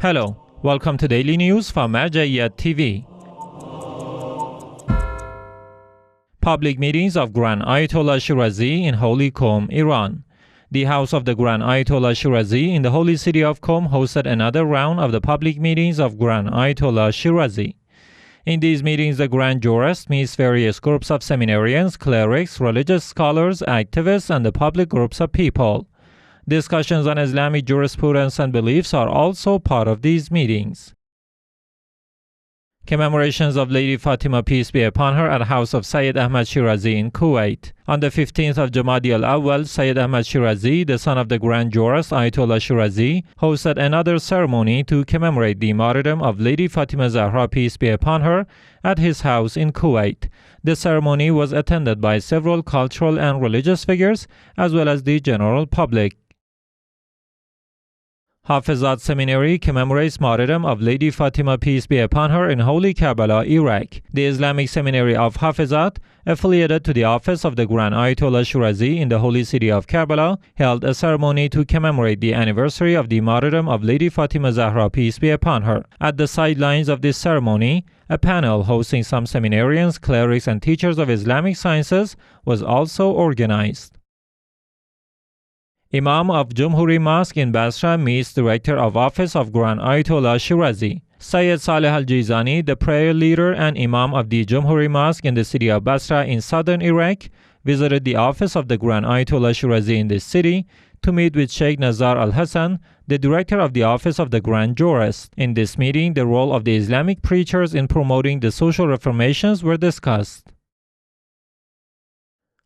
Hello, welcome to Daily News from Marja'iyat TV. Public meetings of Grand Ayatollah Shirazi in Holy Qom, Iran. The house of the Grand Ayatollah Shirazi in the holy city of Qom hosted another round of the public meetings of Grand Ayatollah Shirazi. In these meetings, the Grand Jurist meets various groups of seminarians, clerics, religious scholars, activists, and the public groups of people. Discussions on Islamic jurisprudence and beliefs are also part of these meetings. Commemorations of Lady Fatima, peace be upon her, at the house of Sayyid Ahmed Shirazi in Kuwait. On the 15th of Jumada Awwal, Sayyid Ahmed Shirazi, the son of the Grand Jurist Ayatollah Shirazi, hosted another ceremony to commemorate the martyrdom of Lady Fatima Zahra, peace be upon her, at his house in Kuwait. The ceremony was attended by several cultural and religious figures, as well as the general public. Hafezat Seminary commemorates martyrdom of Lady Fatima, peace be upon her, in holy Karbala, Iraq. The Islamic Seminary of Hafezat, affiliated to the office of the Grand Ayatollah Shirazi in the holy city of Karbala, held a ceremony to commemorate the anniversary of the martyrdom of Lady Fatima Zahra, peace be upon her. At the sidelines of this ceremony, a panel hosting some seminarians, clerics, and teachers of Islamic sciences was also organized. Imam of Jumhori Mosque in Basra meets Director of Office of Grand Ayatollah Shirazi. Sayyid Saleh al-Jizani, the prayer leader and Imam of the Jumhori Mosque in the city of Basra in southern Iraq, visited the office of the Grand Ayatollah Shirazi in this city to meet with Sheikh Nazar al-Hussein, the director of the office of the Grand Jurist. In this meeting, the role of the Islamic preachers in promoting the social reformations were discussed.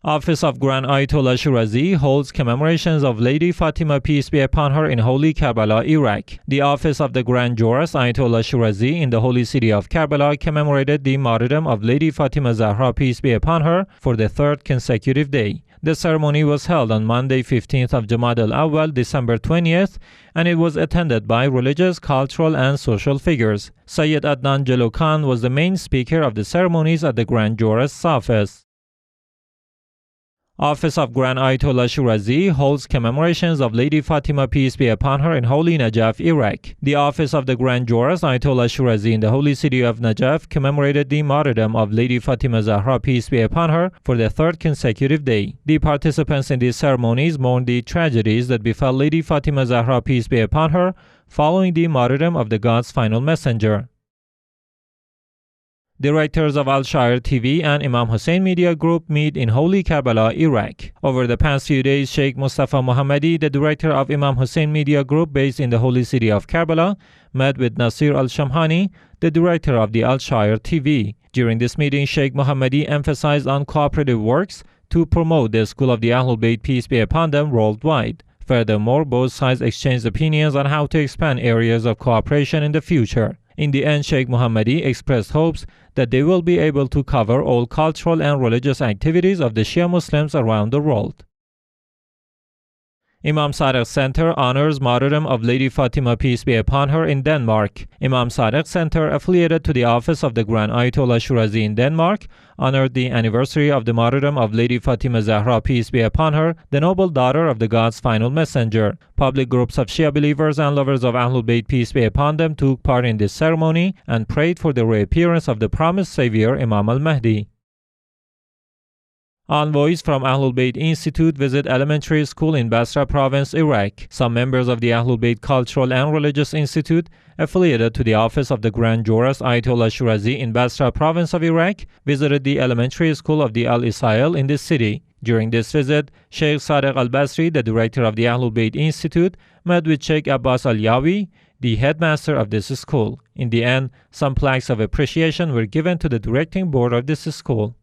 Office of Grand Ayatollah Shirazi holds commemorations of Lady Fatima, peace be upon her, in holy Karbala, Iraq. The office of the Grand Jurist Ayatollah Shirazi in the holy city of Karbala commemorated the martyrdom of Lady Fatima Zahra, peace be upon her, for the third consecutive day. The ceremony was held on Monday, 15th of Jumada Awwal, December 20th, and it was attended by religious, cultural, and social figures. Sayyid Adnan Jelo Khan was the main speaker of the ceremonies at the Grand Jurist's office. Office of Grand Ayatollah Shirazi holds commemorations of Lady Fatima, peace be upon her, in holy Najaf, Iraq. The office of the Grand Jurist Ayatollah Shirazi in the holy city of Najaf commemorated the martyrdom of Lady Fatima Zahra, peace be upon her, for the third consecutive day. The participants in these ceremonies mourned the tragedies that befell Lady Fatima Zahra, peace be upon her, following the martyrdom of the God's final messenger. Directors of Shaaer TV and al-Hussein Media Group meet in holy Karbala, Iraq. Over the past few days, Sheikh Mustafa Mohammadi, the director of al-Hussein Media Group based in the holy city of Karbala, met with Nasir al-Shamhani, the director of the Shaaer TV. During this meeting, Sheikh Mohammadi emphasized on cooperative works to promote the school of the AhlulBayt, peace be upon them, worldwide. Furthermore, both sides exchanged opinions on how to expand areas of cooperation in the future. In the end, Sheikh Mohammadi expressed hopes that they will be able to cover all cultural and religious activities of the Shia Muslims around the world. Imam Sadiq Center honors martyrdom of Lady Fatima, peace be upon her, in Denmark. Imam Sadiq Center, affiliated to the office of the Grand Ayatollah Shirazi in Denmark, honored the anniversary of the martyrdom of Lady Fatima Zahra, peace be upon her, the noble daughter of the God's final messenger. Public groups of Shia believers and lovers of AhlulBayt, peace be upon them, took part in this ceremony and prayed for the reappearance of the promised savior, Imam al-Mahdi. Envoys from AhlulBayt Institute visit elementary school in Basra province, Iraq. Some members of the AhlulBayt Cultural and Religious Institute, affiliated to the office of the Grand Jurist Ayatollah Shirazi in Basra province of Iraq, visited the elementary school of the Al-Isail in this city. During this visit, Sheikh Sadiq al-Basri, the director of the AhlulBayt Institute, met with Sheikh Abbas al-Yawi, the headmaster of this school. In the end, some plaques of appreciation were given to the directing board of this school.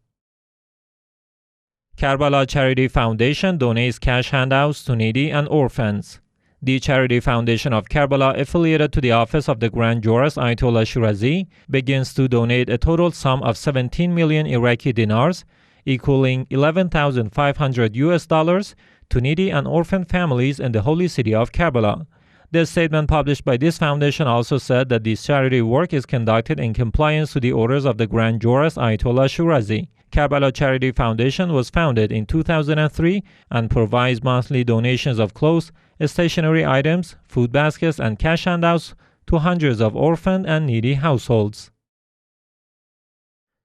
Karbala Charity Foundation donates cash handouts to needy and orphans. The Charity Foundation of Karbala, affiliated to the office of the Grand Jurist Ayatollah Shirazi, begins to donate a total sum of 17 million Iraqi dinars, equaling $11,500 to needy and orphan families in the holy city of Karbala. The statement published by this foundation also said that this charity work is conducted in compliance to the orders of the Grand Jurist Ayatollah Shirazi. Karbala Charity Foundation was founded in 2003 and provides monthly donations of clothes, stationery items, food baskets, and cash handouts to hundreds of orphaned and needy households.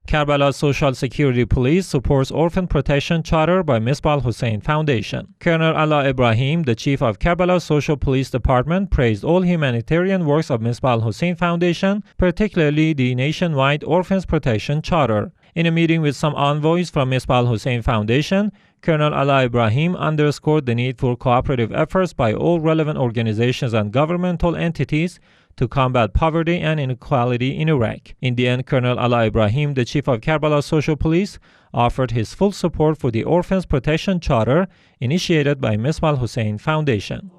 Karbala Social Security Police supports Orphan Protection Charter by Misbah al-Hussein Foundation. Colonel Allah Ibrahim, the chief of Karbala Social Police Department, praised all humanitarian works of Misbah al-Hussein Foundation, particularly the nationwide Orphans Protection Charter. In a meeting with some envoys from Misbah al-Hussein Foundation, Colonel Allah Ibrahim underscored the need for cooperative efforts by all relevant organizations and governmental entities to combat poverty and inequality in Iraq. In the end, Colonel Allah Ibrahim, the chief of Karbala Social Police, offered his full support for the Orphans Protection Charter initiated by Misbah al-Hussein Foundation.